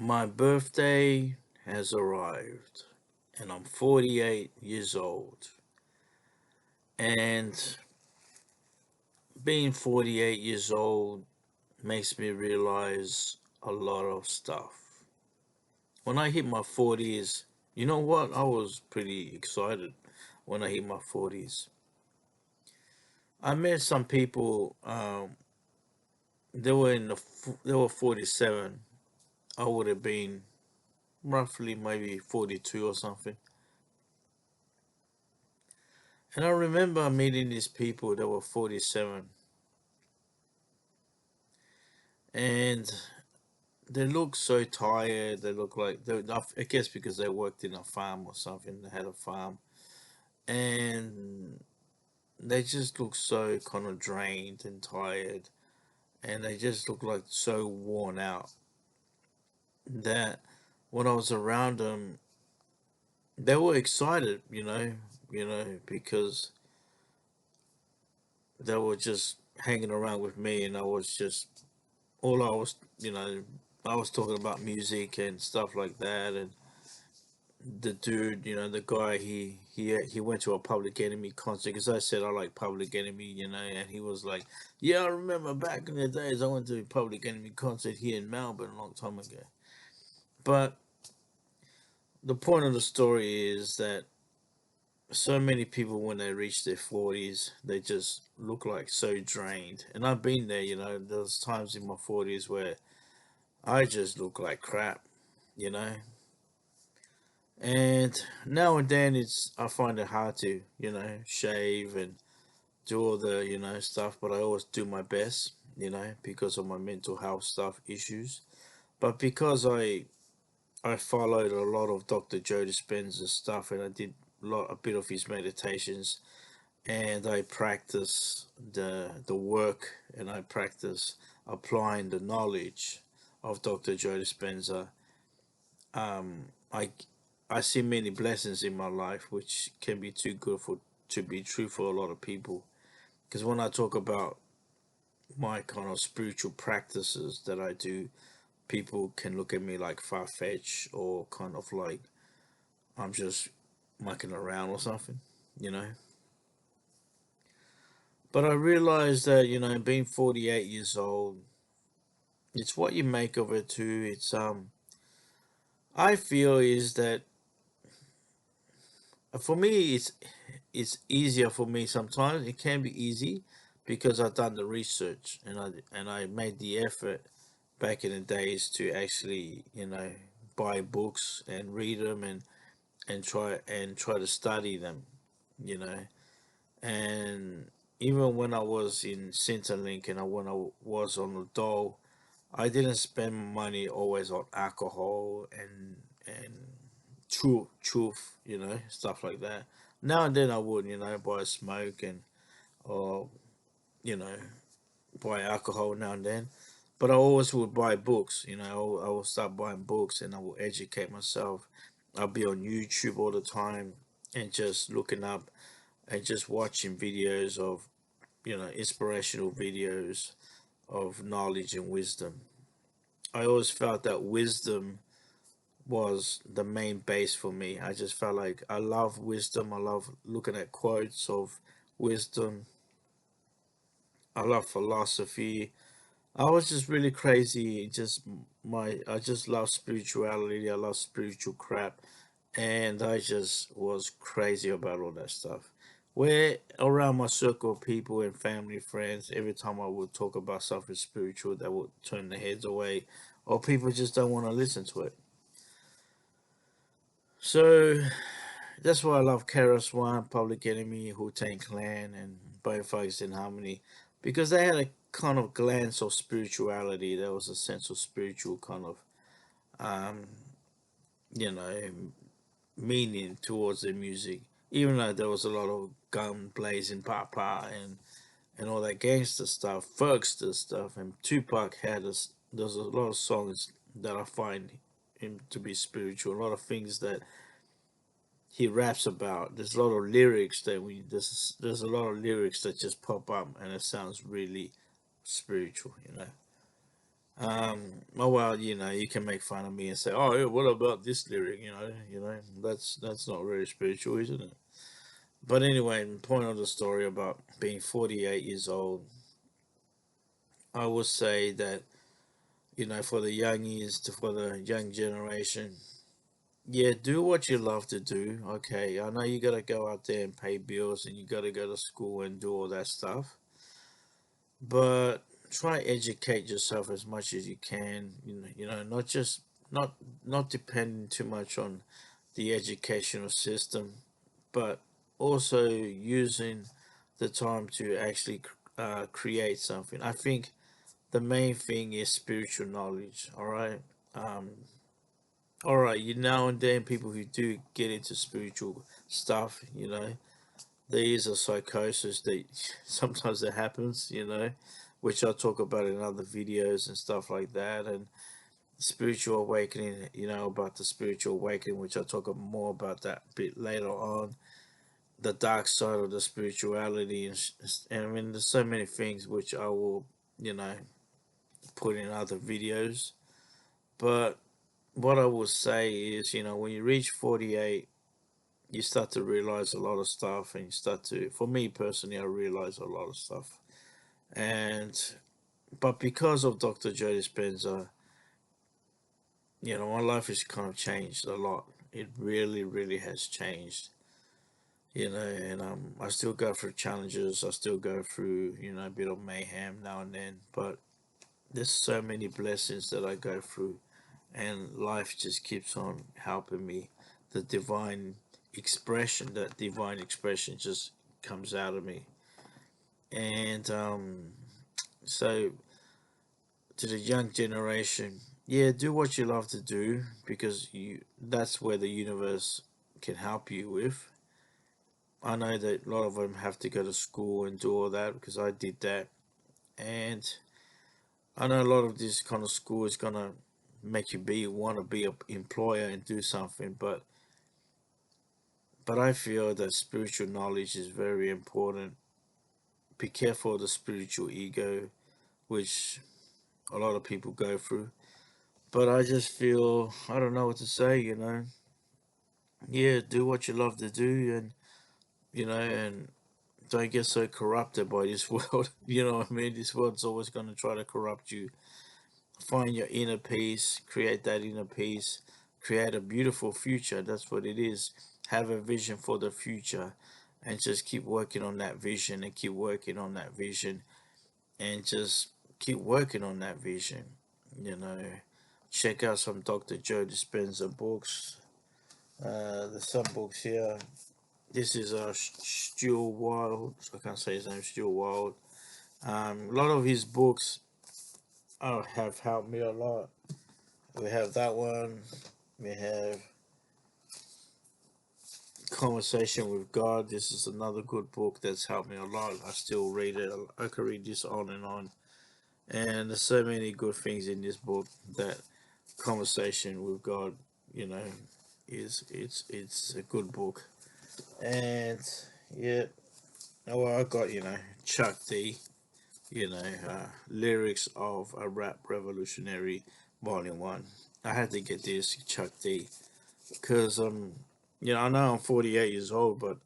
My birthday has arrived, and I'm 48 years old. And being 48 years old makes me realize a lot of stuff. When I hit my 40s, you know what? I was pretty excited when I hit my 40s. I met some people, they were 47. I would have been roughly maybe 42 or something. And I remember meeting these people that were 47, and they look so tired. They look like I guess because they worked in a farm or something. They had a farm, and they just look so kind of drained and tired, and they just look like so worn out that when I was around them, they were excited, because they were just hanging around with me, and I was just all I was, I was talking about music and stuff like that, and the dude, the guy, he went to a Public Enemy concert because I said I like Public Enemy, and he was like, "Yeah, I remember back in the days I went to a Public Enemy concert here in Melbourne a long time ago." But the point of the story is that so many people when they reach their 40s, they just look like so drained, and I've been there. There's times in my 40s where I just look like crap, you know. And now and then I find it hard to, shave and do all the, stuff, but I always do my best, because of my mental health stuff issues. But because I followed a lot of Dr. Joe Dispenza's stuff, and I did a bit of his meditations, and I practice the work, and I practice applying the knowledge of Dr. Joe Dispenza. um, I I see many blessings in my life, which can be too good for to be true for a lot of people. Because when I talk about my kind of spiritual practices that I do, people can look at me like far fetched or kind of like I'm just mucking around or something, you know. But I realized that being 48 years old, it's what you make of it too. I feel is that for me, it's easier for me sometimes. It can be easy because I've done the research, and I made the effort back in the days to actually buy books and read them and try to study them, you know. And even when I was in Centrelink and when I was on the dole, I didn't spend money always on alcohol and truth, stuff like that. Now and then I would, buy smoke and or you know buy alcohol now and then, but I always would buy books. I will start buying books and I will educate myself. I'll be on YouTube all the time and just looking up and just watching videos of inspirational videos of knowledge and wisdom. I always felt that wisdom was the main base for me. I just felt like I love wisdom. I love looking at quotes of wisdom. I love philosophy. I was just really crazy. I just love spirituality. I love spiritual crap. And I just was crazy about all that stuff. Where around my circle of people and family, friends, every time I would talk about something spiritual, they would turn their heads away, or people just don't want to listen to it. So that's why I love Keras One, Public Enemy, Wu Tang Clan, and Biofights in Harmony, because they had a kind of glance of spirituality. There was a sense of spiritual kind of, um, you know, meaning towards the music. Even though there was a lot of gun blazing, papa, and all that gangster stuff, Fergster stuff, and Tupac had us. There's a lot of songs that I find him to be spiritual. A lot of things that he raps about. There's a lot of lyrics that there's a lot of lyrics that just pop up and it sounds really spiritual. Oh well, you can make fun of me and say, "Oh, yeah, what about this lyric?" That's not very spiritual, isn't it? But anyway, the point of the story about being 48 years old, I would say that for the for the young generation, yeah, do what you love to do. Okay, I know you gotta go out there and pay bills, and you gotta go to school and do all that stuff, but try educate yourself as much as you can. Not just not not depending too much on the educational system, but also using the time to actually create something. I think the main thing is spiritual knowledge. All right. Um, all right. You now and then people who do get into spiritual stuff, there is a psychosis that sometimes that happens, which I talk about in other videos and stuff like that, and spiritual awakening, about the spiritual awakening, which I talk more about that a bit later on, the dark side of the spirituality, and I mean, there's so many things which I will, you know, put in other videos. But what I will say is, when you reach 48, you start to realize a lot of stuff, and you start to, for me personally, I realize a lot of stuff. And, but because of Dr. Joe Dispenza, my life has kind of changed a lot. It really, really has changed. And I still go through challenges. I still go through, a bit of mayhem now and then. But there's so many blessings that I go through, and life just keeps on helping me. The divine expression just comes out of me. And so to the young generation, yeah, do what you love to do, because that's where the universe can help you with. I know that a lot of them have to go to school and do all that, because I did that. And I know a lot of this kind of school is gonna make you want to be an employer and do something, but I feel that spiritual knowledge is very important. Be careful of the spiritual ego, which a lot of people go through. But I just feel, I don't know what to say. Yeah, do what you love to do, and don't get so corrupted by this world. You know what I mean? This world's always going to try to corrupt you. Find your inner peace, create that inner peace, create a beautiful future. That's what it is. Have a vision for the future, and just keep working on that vision, and keep working on that vision, and just keep working on that vision. You know, check out some Dr. Joe Dispenza books. There's some books here. This is Stuart Wild. I can't say his name, Stuart Wild. A lot of his books have helped me a lot. We have that one. We have Conversation with God. This is another good book that's helped me a lot. I still read it. I could read this on and on. And there's so many good things in this book that Conversation with God, you know, it's a good book. And yeah, well, I got Chuck D, lyrics of a rap revolutionary, Volume One. I had to get this Chuck D because I know I'm 48 years old, but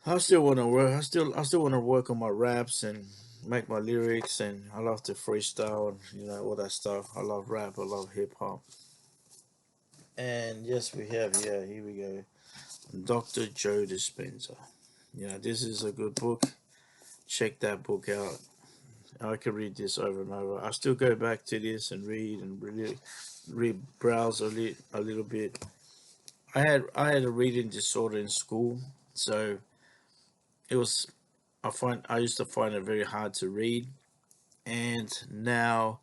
I still want to work. I still want to work on my raps and make my lyrics, and I love to freestyle and all that stuff. I love rap. I love hip hop. And yes, we have, yeah, here we go. Dr. Joe Dispenza. This is a good book. Check that book out. I can read this over and over. I still go back to this and read and really browse a little bit. I had a reading disorder in school, so it was I used to find it very hard to read, and now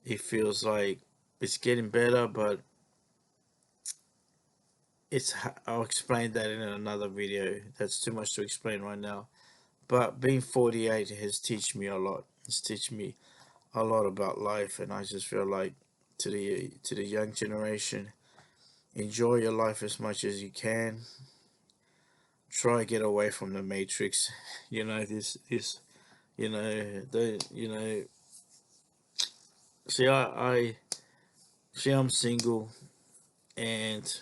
it feels like it's getting better, but I'll explain that in another video. That's too much to explain right now. But being 48 has taught me a lot. It's taught me a lot about life, and I just feel like to the young generation, enjoy your life as much as you can. Try to get away from the matrix. This the see, I see, I'm single, and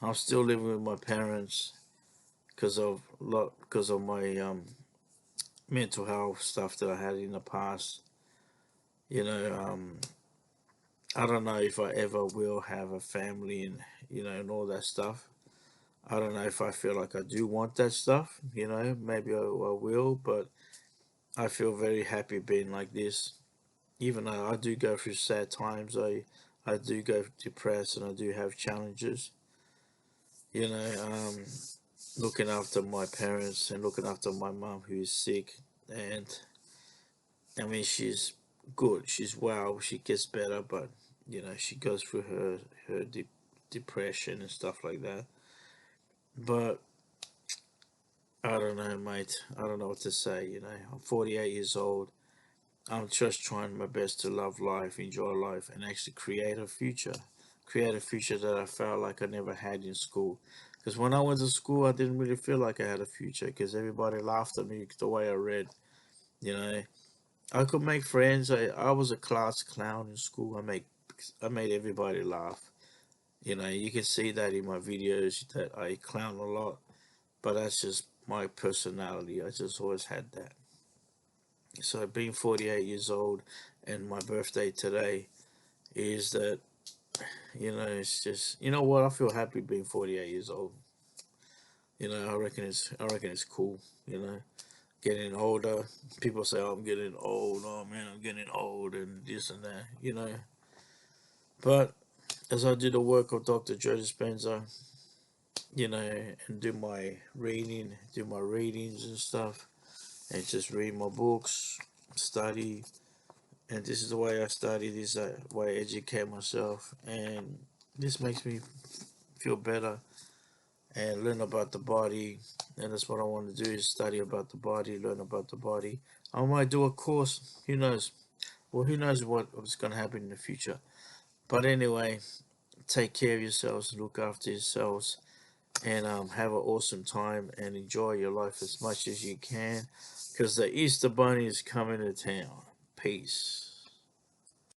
I'm still living with my parents because of my mental health stuff that I had in the past. You know, I don't know if I ever will have a family and and all that stuff. I don't know if I feel like I do want that stuff. Maybe I will, but I feel very happy being like this. Even though I do go through sad times, I do go depressed and I do have challenges. You know, looking after my parents and looking after my mom who is sick, and I mean she's good, she's well, she gets better, but she goes through her depression and stuff like that. But I don't know, mate. I don't know what to say. I'm 48 years old. I'm just trying my best to love life, enjoy life, and actually create a future. Create a future that I felt like I never had in school. Because when I went to school, I didn't really feel like I had a future because everybody laughed at me the way I read. You know, I could make friends. I was a class clown in school. I made everybody laugh. You can see that in my videos that I clown a lot, but that's just my personality. I just always had that. So being 48 years old and my birthday today is that it's just what, I feel happy being 48 years old. I reckon it's cool. Getting older. People say, "Oh, I'm getting old. Oh man, I'm getting old," and this and that. But as I do the work of Dr. Joe Dispenza, and do my readings and stuff, and just read my books, study, and this is the way I study. This is the way I educate myself, and this makes me feel better and learn about the body. And that's what I want to do, is study about the body, learn about the body. I might do a course. Who knows? Well, who knows what's going to happen in the future. But anyway, take care of yourselves, look after yourselves, and have an awesome time and enjoy your life as much as you can, because the Easter Bunny is coming to town. Peace.